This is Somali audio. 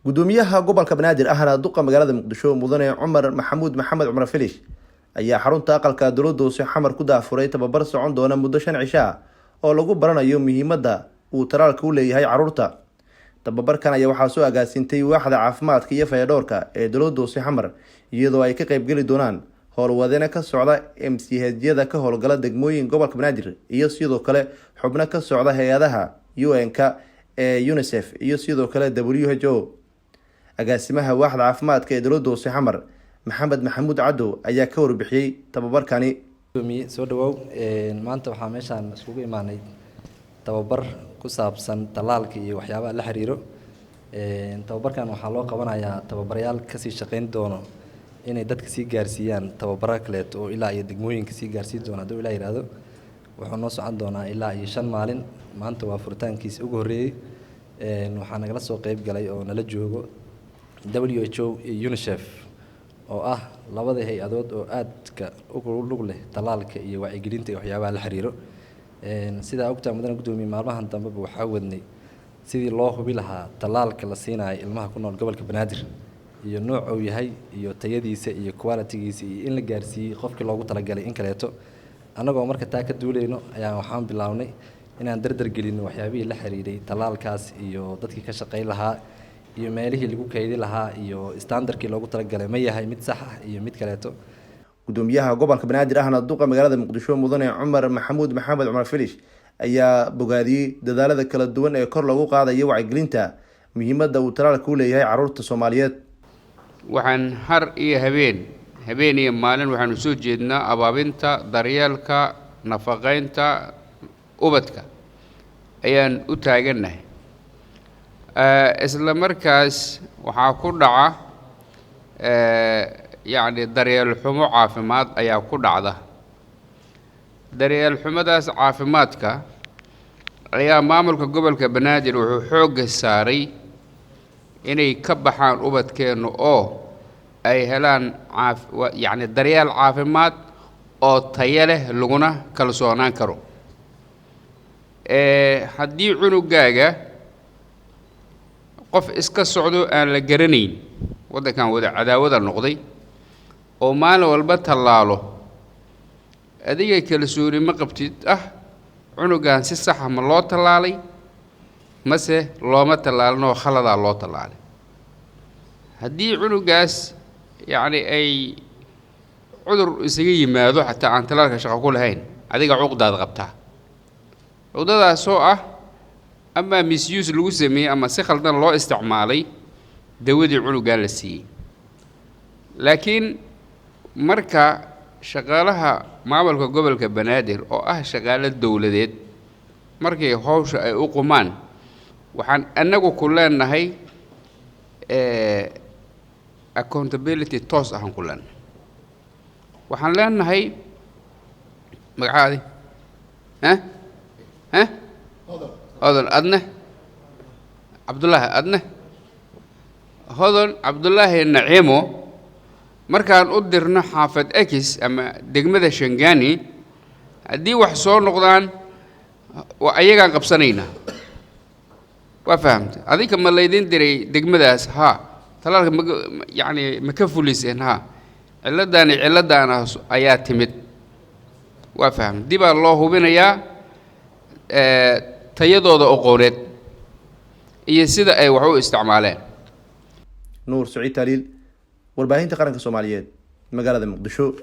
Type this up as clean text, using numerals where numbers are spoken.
gudoomiyaha gobolka Banaadir ahna duqa magaalada Muqdisho mudane Cumar Maxamuud Maxamed Cumar Filish ayaa xarunta aqalka dowladda hoose xamar ku daafuray tababar socon doona muddo 5 cisho ah oo lagu baranayo muhiimadda uu talaalku u leeyahay carruurta. tababarkan ayaa waxaa soo agaasintay waaxda caafimaadka iyo fayadhowrka ee dowladda hoose xamar iyadoo ay ka qayb gali doonaan howlwadeen ka socda MCH-yada ka howlgala degmooyin gobolka Banaadir iyo sidoo kale xubno ka socda hay'adaha UN-ka ee UNICEF iyo sidoo kale WHO. agaasimaha waaxda caafimaadka ee dowladda hoose xamar maxamed maxamuud cadow ayaa ka warbixiyay tababarkani. soo dhawow maanta waxaa meeshaan isugu imaanay tababar ku saabsan talaalka iyo waxyaabaha la xiriiro. tababarkan waxaa loo qabanayaa tababarayaal kasii shaqeyn doono inay dadka sii gaarsiiyaan tababaro kaleeto oo ilaa iyo degmooyinka sii gaarsiin doona hadduu ilaa yiraahdo. wuxuu noo socon doonaa ilaa iyo 5 maalin. maanta waa furitaankiisa ugu horreeyay. waxaa nagala soo qayb galay oo nala joogo WHO iyo UNICEF oo ah labada hay-adood oo aadka ugu lug leh talaalka iyo wacyigelinta iyo waxyaabaha la xiriiro. sida ogtaa mudane gudoomiye maalmahan dambe waxaa wadnay sidii loo hubi lahaa talaalka la siinayo ilmaha ku nool gobolka Banaadir iyo nooc uu yahay iyo tayadiisa iyo quality-giisa iyo in la gaarsiiyay qofkii loogu talagalay in kaleeto. anagoo marka taa ka duuleyno ayaa waxaan bilaabnay inaan dardar gelino waxyaabihii la xiriiray talaalkaas iyo dadkii ka shaqeyn lahaa iyo meelihii lagu kaydin lahaa iyo standardkii loogu talagalay ma yahay mid sax ah iyo mid kaleeto. gudoomiyaha gobolka Banaadir ahna duqa magaalada Muqdisho mudane Cumar Maxamuud Maxamed Cumar Filish ayaa bogaadiyay dadaalada kala duwan ee kor lagu qaadayo wacyigelinta muhiimadda uu talaalku u leeyahay carruurta Soomaaliyeed. waxaan har iyo habeen iyo maalin waxaanu soo jeednaa abaabinta daryeelka nafaqeynta ubadka ayaan u taaganahay. isla markaas waxaa ku dhaca yacni daryeel xumo caafimaad ayaa ku dhacda. daryeel xumadaas caafimaadka ayaa maamulka gobolka Banaadir wuxuu xoogga saaray inay ka baxaan ubadkeenu oo ay helaan yacni daryeel caafimaad oo tayo leh laguna kalsoonaan karo. haddii cunugaaga qof iska socdo aan la garanayn waddankan wada cadaawada noqday oo maalin walba tallaalo adiga kalsooni ma qabtid cunugan si sax ah ma loo tallaalay mase looma tallaalin oo khaladaa loo tallaalay. haddii cunugaas yacni ay cudur isaga yimaado xataa aan tallaalka shaqo ku lahayn adiga cuqdaad qabtaa. cuqdadaasoo ama misuse lagu sameeyey ama si khaldan loo isticmaalay dawadii cunugan la siiyey. laakiin marka shaqaalaha maamulka gobolka Banaadir oo shaqaale dawladeed markay hawsha ay u qumaan waxaan anagu ku leenahay accountability toos ku leenahay. waxaan leenahay magacaadi hodon adne Cabdullaahi adne hodon Cabdullaahi Naciimo markaan u dirno xaafad X ama degmada Shangani haddii wax soo noqdaan waa ayagaan qabsanaynaa. waa fahamtay adinka ma laydin diray degmadaas talaalka yacni ma ka fuliseen ciladaana ayaa timid. waa fahamtay dibaa loo hubinayaa tayadooda aqooneed iyo sida ay wax u isticmaaleen. Nuur Saciid Taliil warbaahinta qaranka Soomaaliyeed magaalada Muqdisho.